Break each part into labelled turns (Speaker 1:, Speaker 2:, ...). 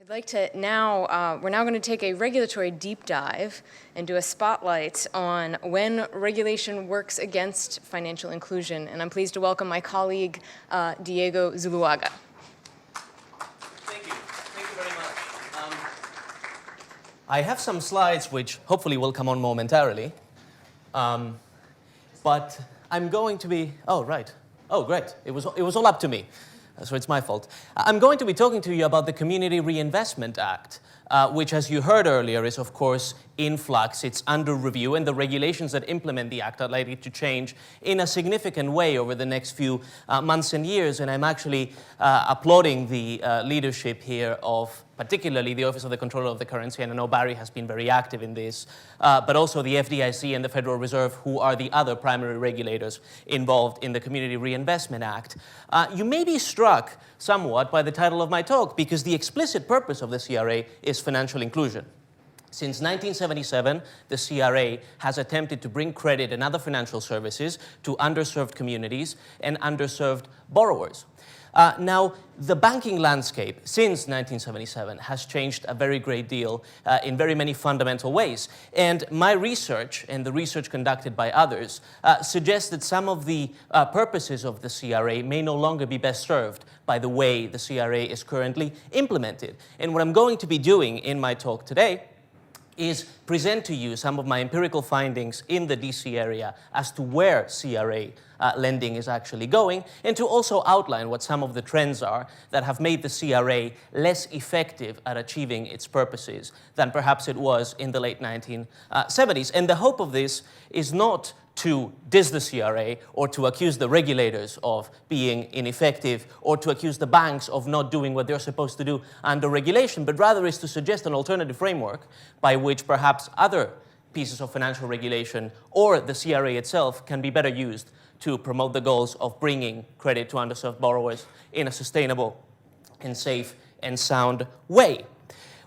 Speaker 1: I'd like to now, we're now going to take a regulatory deep dive and do a spotlight on when regulation works against financial inclusion. And I'm pleased to welcome my colleague, Diego Zuluaga.
Speaker 2: Thank you. Thank you very much. I have some slides which hopefully will come on momentarily. But I'm going to be, oh, right. Oh, great. It was all up to me. So it's my fault. I'm going to be talking to you about the Community Reinvestment Act, which, as you heard earlier, is, of course, in flux. It's under review, and the regulations that implement the act are likely to change in a significant way over the next few months and years. And I'm actually applauding the leadership here of particularly the Office of the Controller of the Currency, and I know Barry has been very active in this, but also the FDIC and the Federal Reserve, who are the other primary regulators involved in the Community Reinvestment Act. You may be struck somewhat by the title of my talk, because the explicit purpose of the CRA is financial inclusion. Since 1977, the CRA has attempted to bring credit and other financial services to underserved communities and underserved borrowers. Now, the banking landscape since 1977 has changed a very great deal in very many fundamental ways. And my research, and the research conducted by others, suggests that some of the purposes of the CRA may no longer be best served by the way the CRA is currently implemented. And what I'm going to be doing in my talk today is present to you some of my empirical findings in the DC area as to where CRA lending is actually going, and to also outline what some of the trends are that have made the CRA less effective at achieving its purposes than perhaps it was in the late 1970s. And the hope of this is not to diss the CRA or to accuse the regulators of being ineffective or to accuse the banks of not doing what they're supposed to do under regulation, but rather is to suggest an alternative framework by which perhaps other pieces of financial regulation or the CRA itself can be better used to promote the goals of bringing credit to underserved borrowers in a sustainable and safe and sound way.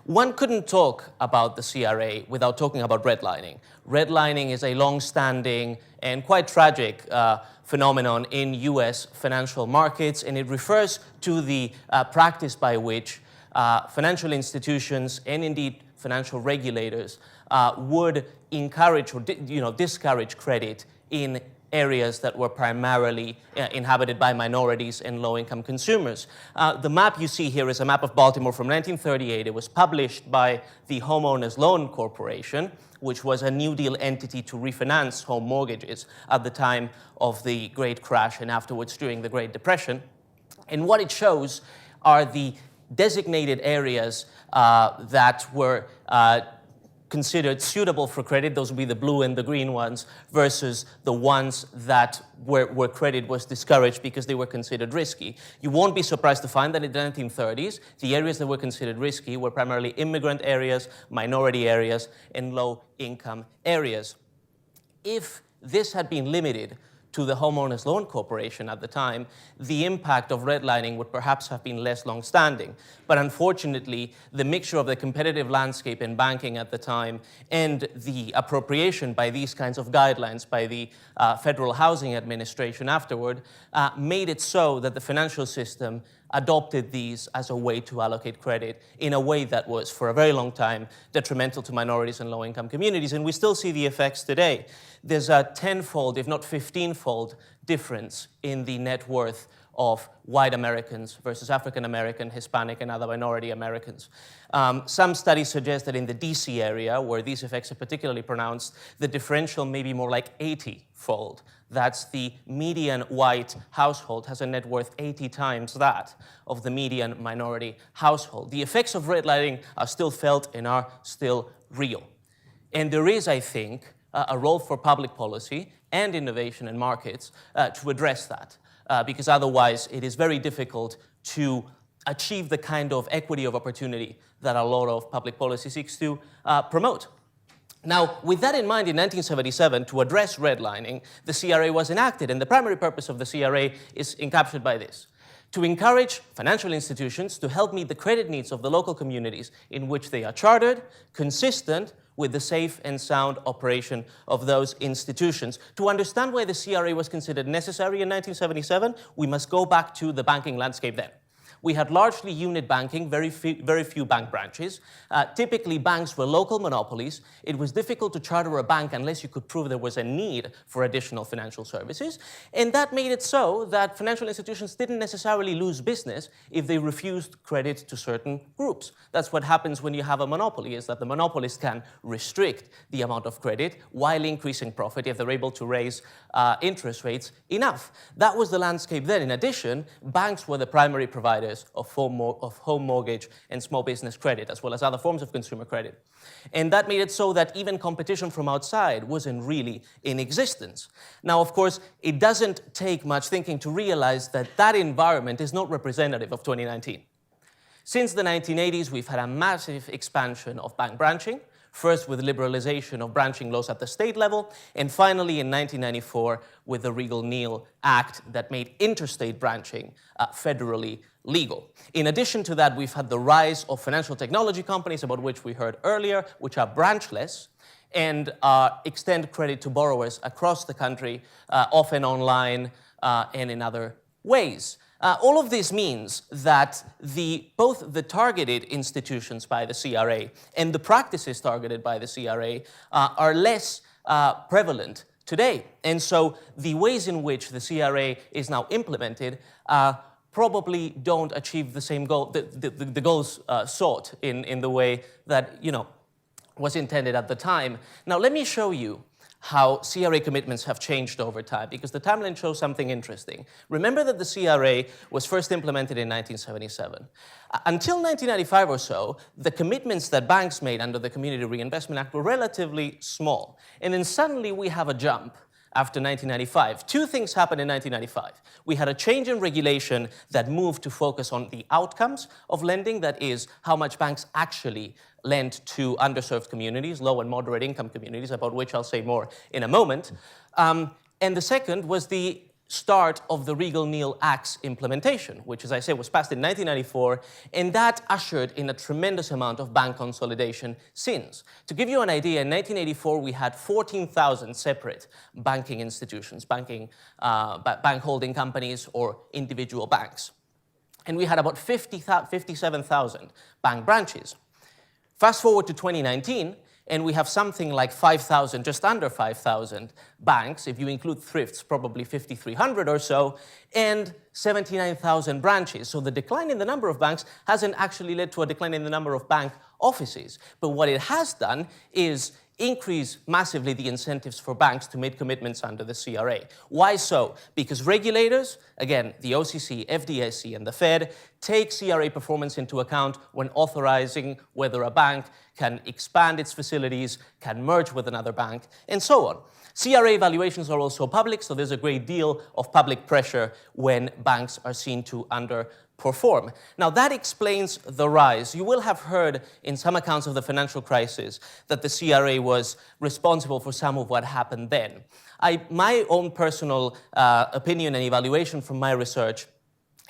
Speaker 2: One couldn't talk about the CRA without talking about redlining. Redlining is a long-standing and quite tragic phenomenon in US financial markets, and it refers to the practice by which financial institutions and indeed financial regulators would encourage or discourage credit in areas that were primarily inhabited by minorities and low-income consumers. The map you see here is a map of Baltimore from 1938. It was published by the Homeowners Loan Corporation, which was a New Deal entity to refinance home mortgages at the time of the Great Crash and afterwards during the Great Depression. And what it shows are the designated areas that were considered suitable for credit. Those would be the blue and the green ones, versus the ones that where credit was discouraged because they were considered risky. You won't be surprised to find that in the 1930s, the areas that were considered risky were primarily immigrant areas, minority areas, and low-income areas. If this had been limited to the Homeowners Loan Corporation at the time, the impact of redlining would perhaps have been less long-standing. But unfortunately, the mixture of the competitive landscape in banking at the time and the appropriation by these kinds of guidelines by the Federal Housing Administration afterward made it so that the financial system adopted these as a way to allocate credit in a way that was, for a very long time, detrimental to minorities and low-income communities. And we still see the effects today. There's a tenfold, if not 15-fold, difference in the net worth of white Americans versus African American, Hispanic, and other minority Americans. Some studies suggest that in the DC area, where these effects are particularly pronounced, the differential may be more like 80-fold. That's the median white household has a net worth 80 times that of the median minority household. The effects of redlining are still felt and are still real. And there is, I think, a role for public policy and innovation and markets to address that, because otherwise it is very difficult to achieve the kind of equity of opportunity that a lot of public policy seeks to promote. Now, with that in mind, in 1977, to address redlining, the CRA was enacted, and the primary purpose of the CRA is encapsulated by this: to encourage financial institutions to help meet the credit needs of the local communities in which they are chartered, consistent with the safe and sound operation of those institutions. To understand why the CRA was considered necessary in 1977, we must go back to the banking landscape then. We had largely unit banking, very few bank branches. Typically, banks were local monopolies. It was difficult to charter a bank unless you could prove there was a need for additional financial services. And that made it so that financial institutions didn't necessarily lose business if they refused credit to certain groups. That's what happens when you have a monopoly, is that the monopolist can restrict the amount of credit while increasing profit if they're able to raise interest rates enough. That was the landscape then. In addition, banks were the primary providers of home mortgage and small business credit, as well as other forms of consumer credit. And that made it so that even competition from outside wasn't really in existence. Now, of course, it doesn't take much thinking to realize that that environment is not representative of 2019. Since the 1980s, we've had a massive expansion of bank branching, first with liberalization of branching laws at the state level, and finally in 1994 with the Regal-Neal Act that made interstate branching federally legal. In addition to that, we've had the rise of financial technology companies, about which we heard earlier, which are branchless and extend credit to borrowers across the country, often online and in other ways. All of this means that both the targeted institutions by the CRA and the practices targeted by the CRA are less prevalent today. And so the ways in which the CRA is now implemented probably don't achieve the same goal, the goals sought in the way that was intended at the time. Now let me show you how CRA commitments have changed over time, because the timeline shows something interesting. Remember that the CRA was first implemented in 1977. Until 1995 or so, the commitments that banks made under the Community Reinvestment Act were relatively small. And then suddenly we have a jump after 1995. Two things happened in 1995. We had a change in regulation that moved to focus on the outcomes of lending, that is, how much banks actually lent to underserved communities, low and moderate income communities, about which I'll say more in a moment. And the second was the start of the Regal-Neal Act's implementation, which, as I said, was passed in 1994, and that ushered in a tremendous amount of bank consolidation since. To give you an idea, in 1984, we had 14,000 separate banking institutions, bank holding companies or individual banks. And we had about 57,000 bank branches. Fast forward to 2019, and we have something like 5,000, just under 5,000 banks. If you include thrifts, probably 5,300 or so, and 79,000 branches. So the decline in the number of banks hasn't actually led to a decline in the number of bank offices. But what it has done is increase massively the incentives for banks to make commitments under the CRA. Why so? Because regulators, again, the OCC, FDIC, and the Fed, take CRA performance into account when authorizing whether a bank can expand its facilities, can merge with another bank, and so on. CRA evaluations are also public, so there's a great deal of public pressure when banks are seen to underperform. Now, that explains the rise. You will have heard in some accounts of the financial crisis that the CRA was responsible for some of what happened then. My own personal opinion and evaluation from my research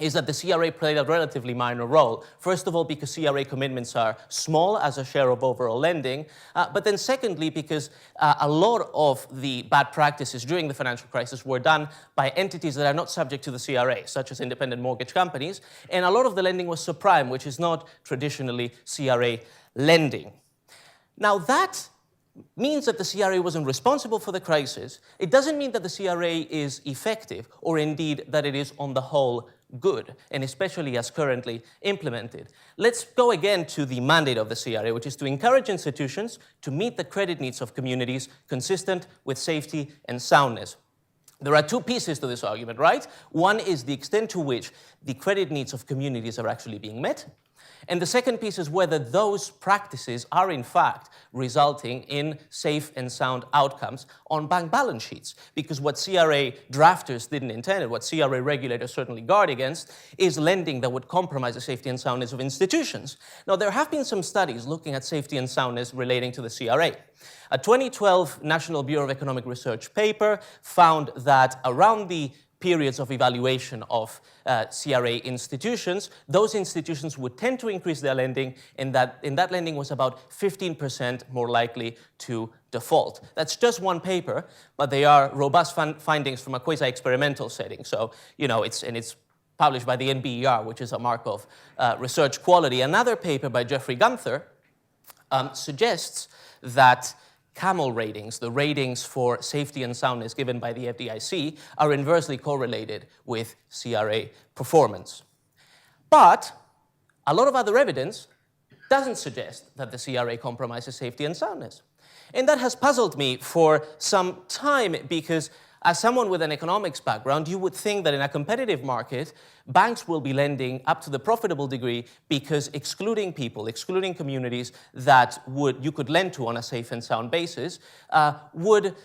Speaker 2: is that the CRA played a relatively minor role. First of all, because CRA commitments are small as a share of overall lending, but then secondly, because a lot of the bad practices during the financial crisis were done by entities that are not subject to the CRA, such as independent mortgage companies, and a lot of the lending was subprime, which is not traditionally CRA lending. Now that means that the CRA wasn't responsible for the crisis. It doesn't mean that the CRA is effective, or indeed that it is on the whole good, and especially as currently implemented. Let's go again to the mandate of the CRA, which is to encourage institutions to meet the credit needs of communities consistent with safety and soundness. There are two pieces to this argument, right? One is the extent to which the credit needs of communities are actually being met. And the second piece is whether those practices are in fact resulting in safe and sound outcomes on bank balance sheets. Because what CRA drafters didn't intend, and what CRA regulators certainly guard against, is lending that would compromise the safety and soundness of institutions. Now, there have been some studies looking at safety and soundness relating to the CRA. A 2012 National Bureau of Economic Research paper found that around the periods of evaluation of CRA institutions, those institutions would tend to increase their lending, and that lending was about 15% more likely to default. That's just one paper, but they are robust findings from a quasi-experimental setting. So, it's published by the NBER, which is a mark of research quality. Another paper by Jeffrey Gunther suggests that CAMEL ratings, the ratings for safety and soundness given by the FDIC, are inversely correlated with CRA performance. But a lot of other evidence doesn't suggest that the CRA compromises safety and soundness. And that has puzzled me for some time because as someone with an economics background, you would think that in a competitive market, banks will be lending up to the profitable degree because excluding people, excluding communities that you could lend to on a safe and sound basis would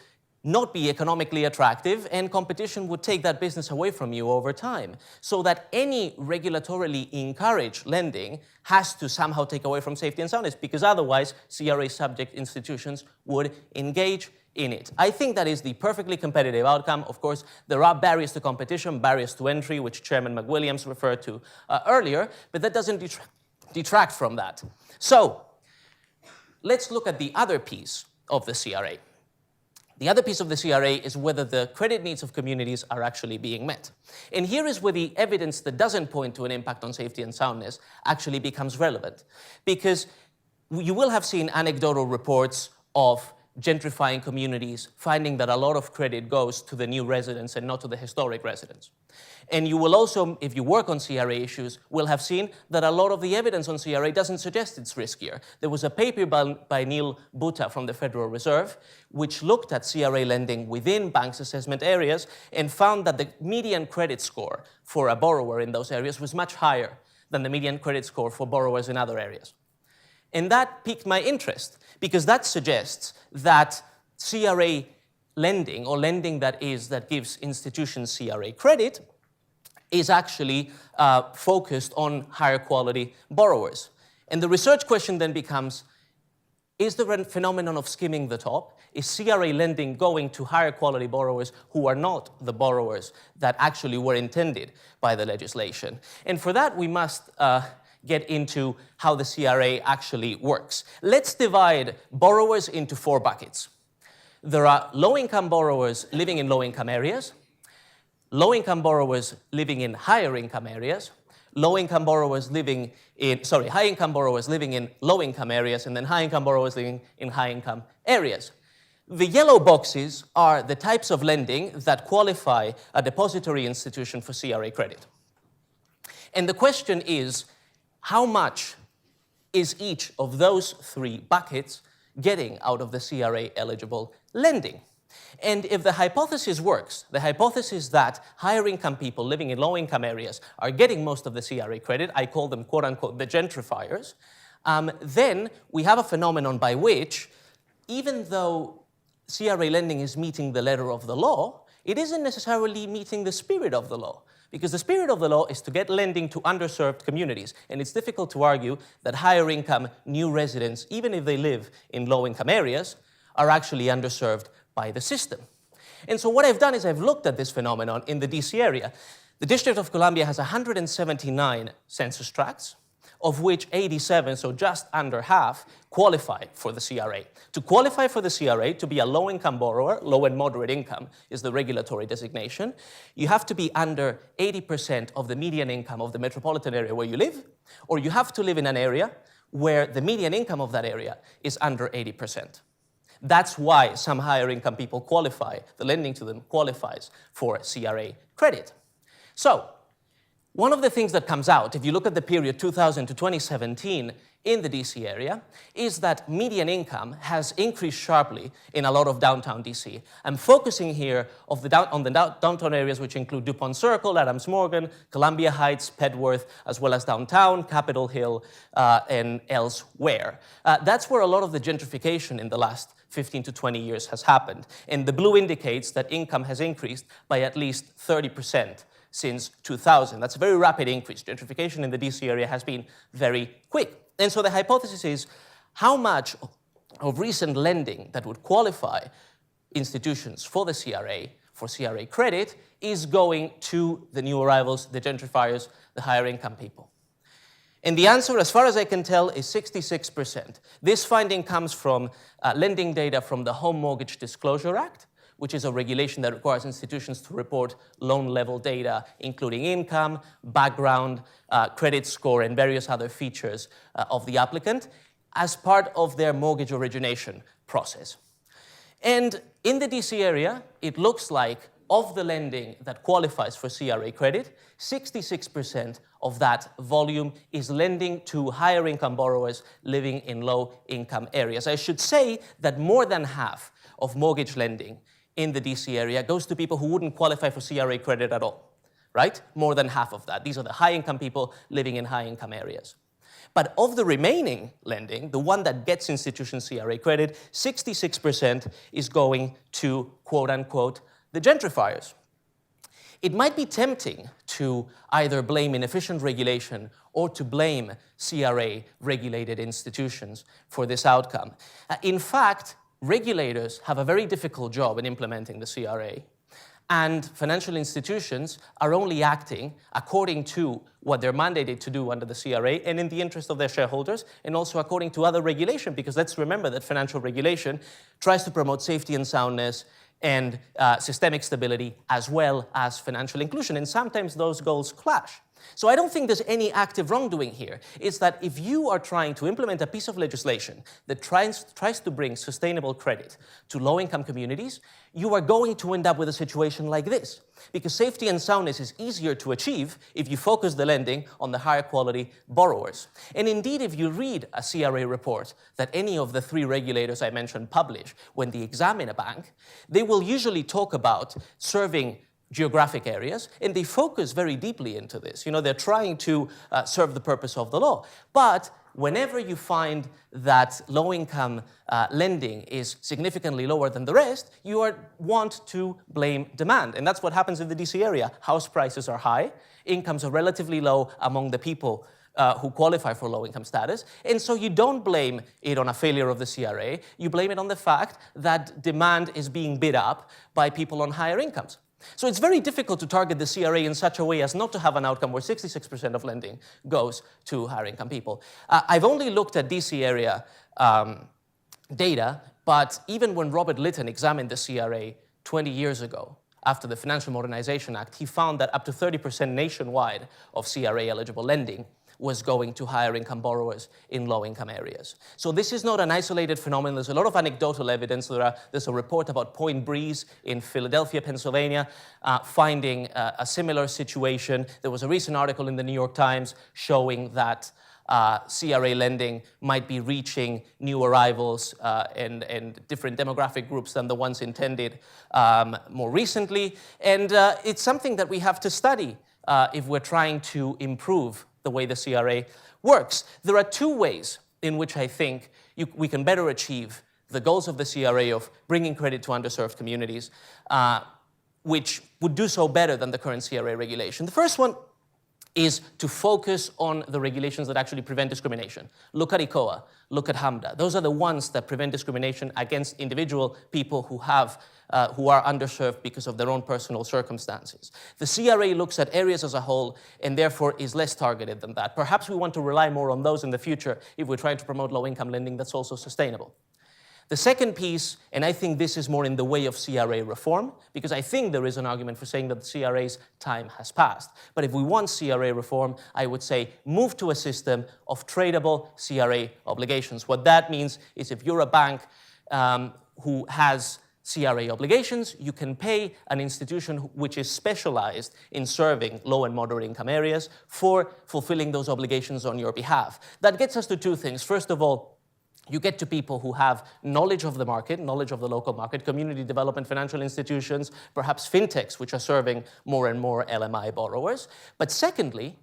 Speaker 2: not be economically attractive, and competition would take that business away from you over time. So that any regulatorily encouraged lending has to somehow take away from safety and soundness, because otherwise CRA subject institutions would engage in it. I think that is the perfectly competitive outcome. Of course, there are barriers to competition, barriers to entry, which Chairman McWilliams referred to earlier, but that doesn't detract from that. So let's look at the other piece of the CRA. The other piece of the CRA is whether the credit needs of communities are actually being met. And here is where the evidence that doesn't point to an impact on safety and soundness actually becomes relevant. Because you will have seen anecdotal reports of gentrifying communities, finding that a lot of credit goes to the new residents and not to the historic residents. And you will also, if you work on CRA issues, will have seen that a lot of the evidence on CRA doesn't suggest it's riskier. There was a paper by Neil Butta from the Federal Reserve, which looked at CRA lending within banks' assessment areas and found that the median credit score for a borrower in those areas was much higher than the median credit score for borrowers in other areas. And that piqued my interest, because that suggests that CRA lending, or lending that gives institutions CRA credit, is actually focused on higher quality borrowers. And the research question then becomes, is there a phenomenon of skimming the top? Is CRA lending going to higher quality borrowers who are not the borrowers that actually were intended by the legislation? And for that, we must get into how the CRA actually works. Let's divide borrowers into 4 buckets. There are low-income borrowers living in low-income areas, low-income borrowers living in higher-income areas, high-income borrowers living in low-income areas, and then high-income borrowers living in high-income areas. The yellow boxes are the types of lending that qualify a depository institution for CRA credit. And the question is, how much is each of those 3 buckets getting out of the CRA-eligible lending? And if the hypothesis works, the hypothesis that higher income people living in low income areas are getting most of the CRA credit, I call them quote unquote the gentrifiers, then we have a phenomenon by which, even though CRA lending is meeting the letter of the law, it isn't necessarily meeting the spirit of the law. Because the spirit of the law is to get lending to underserved communities. And it's difficult to argue that higher income new residents, even if they live in low income areas, are actually underserved by the system. And so what I've done is I've looked at this phenomenon in the DC area. The District of Columbia has 179 census tracts, of which 87, so just under half, qualify for the CRA. To qualify for the CRA, to be a low-income borrower, low and moderate income is the regulatory designation, you have to be under 80% of the median income of the metropolitan area where you live, or you have to live in an area where the median income of that area is under 80%. That's why some higher income people qualify, the lending to them qualifies for CRA credit. So, one of the things that comes out, if you look at the period 2000 to 2017 in the DC area, is that median income has increased sharply in a lot of downtown DC. I'm focusing here on the downtown areas, which include DuPont Circle, Adams Morgan, Columbia Heights, Petworth, as well as downtown, Capitol Hill, and elsewhere. That's where a lot of the gentrification in the last 15 to 20 years has happened. And the blue indicates that income has increased by at least 30% since 2000. That's a very rapid increase. Gentrification in the DC area has been very quick. And so the hypothesis is, how much of recent lending that would qualify institutions for the CRA, for CRA credit, is going to the new arrivals, the gentrifiers, the higher income people? And the answer, as far as I can tell, is 66%. This finding comes from lending data from the Home Mortgage Disclosure Act, which is a regulation that requires institutions to report loan-level data, including income, background, credit score, and various other features of the applicant, as part of their mortgage origination process. And in the DC area, it looks like of the lending that qualifies for CRA credit, 66% of that volume is lending to higher income borrowers living in low income areas. I should say that more than half of mortgage lending in the DC area goes to people who wouldn't qualify for CRA credit at all, right? More than half of that. These are the high income people living in high income areas. But of the remaining lending, the one that gets institutions CRA credit, 66% is going to, quote unquote, the gentrifiers. It might be tempting to either blame inefficient regulation or to blame CRA-regulated institutions for this outcome. In fact, regulators have a very difficult job in implementing the CRA, and financial institutions are only acting according to what they're mandated to do under the CRA and in the interest of their shareholders, and also according to other regulation, because let's remember that financial regulation tries to promote safety and soundness and systemic stability, as well as financial inclusion. And sometimes those goals clash. So I don't think there's any active wrongdoing here. It's that if you are trying to implement a piece of legislation that tries to bring sustainable credit to low-income communities, you are going to end up with a situation like this. Because safety and soundness is easier to achieve if you focus the lending on the higher quality borrowers. And indeed, if you read a CRA report that any of the three regulators I mentioned publish when they examine a bank, they will usually talk about serving geographic areas, and they focus very deeply into this. You know, they're trying to serve the purpose of the law. But whenever you find that low-income lending is significantly lower than the rest, you want to blame demand. And that's what happens in the DC area. House prices are high, incomes are relatively low among the people who qualify for low-income status. And so you don't blame it on a failure of the CRA, you blame it on the fact that demand is being bid up by people on higher incomes. So it's very difficult to target the CRA in such a way as not to have an outcome where 66% of lending goes to higher income people. I've only looked at DC area data, but even when Robert Litton examined the CRA 20 years ago, after the Financial Modernization Act, he found that up to 30% nationwide of CRA-eligible lending was going to higher income borrowers in low income areas. So this is not an isolated phenomenon. There's a lot of anecdotal evidence. There's a report about Point Breeze in Philadelphia, Pennsylvania, finding a similar situation. There was a recent article in the New York Times showing that CRA lending might be reaching new arrivals and different demographic groups than the ones intended more recently. And it's something that we have to study if we're trying to improve the way the CRA works. There are two ways in which I think we can better achieve the goals of the CRA of bringing credit to underserved communities, which would do so better than the current CRA regulation. The first one is to focus on the regulations that actually prevent discrimination. Look at ICOA, look at HAMDA. Those are the ones that prevent discrimination against individual people who are underserved because of their own personal circumstances. The CRA looks at areas as a whole and therefore is less targeted than that. Perhaps we want to rely more on those in the future if we're trying to promote low-income lending that's also sustainable. The second piece, and I think this is more in the way of CRA reform, because I think there is an argument for saying that the CRA's time has passed. But if we want CRA reform, I would say move to a system of tradable CRA obligations. What that means is if you're a bank who has CRA obligations, you can pay an institution which is specialized in serving low and moderate income areas for fulfilling those obligations on your behalf. That gets us to two things. First of all, you get to people who have knowledge of the market, knowledge of the local market, community development, financial institutions, perhaps fintechs, which are serving more and more LMI borrowers. But secondly,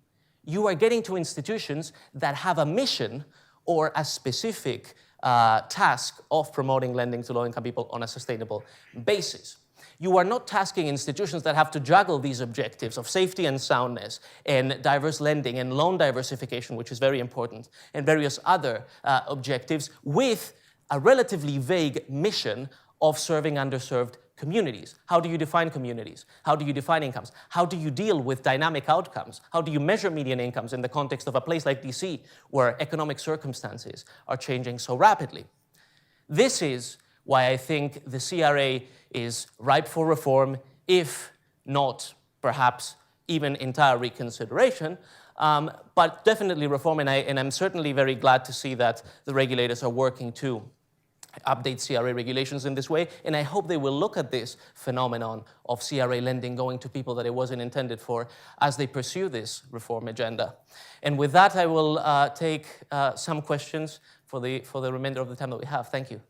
Speaker 2: you are getting to institutions that have a mission or a specific task of promoting lending to low-income people on a sustainable basis. You are not tasking institutions that have to juggle these objectives of safety and soundness and diverse lending and loan diversification, which is very important, and various other objectives with a relatively vague mission of serving underserved communities. How do you define communities? How do you define incomes? How do you deal with dynamic outcomes? How do you measure median incomes in the context of a place like DC where economic circumstances are changing so rapidly? This is why I think the CRA is ripe for reform, if not perhaps even entire reconsideration, but definitely reform, and I'm certainly very glad to see that the regulators are working to update CRA regulations in this way, and I hope they will look at this phenomenon of CRA lending going to people that it wasn't intended for as they pursue this reform agenda. And with that, I will take some questions for the remainder of the time that we have. Thank you.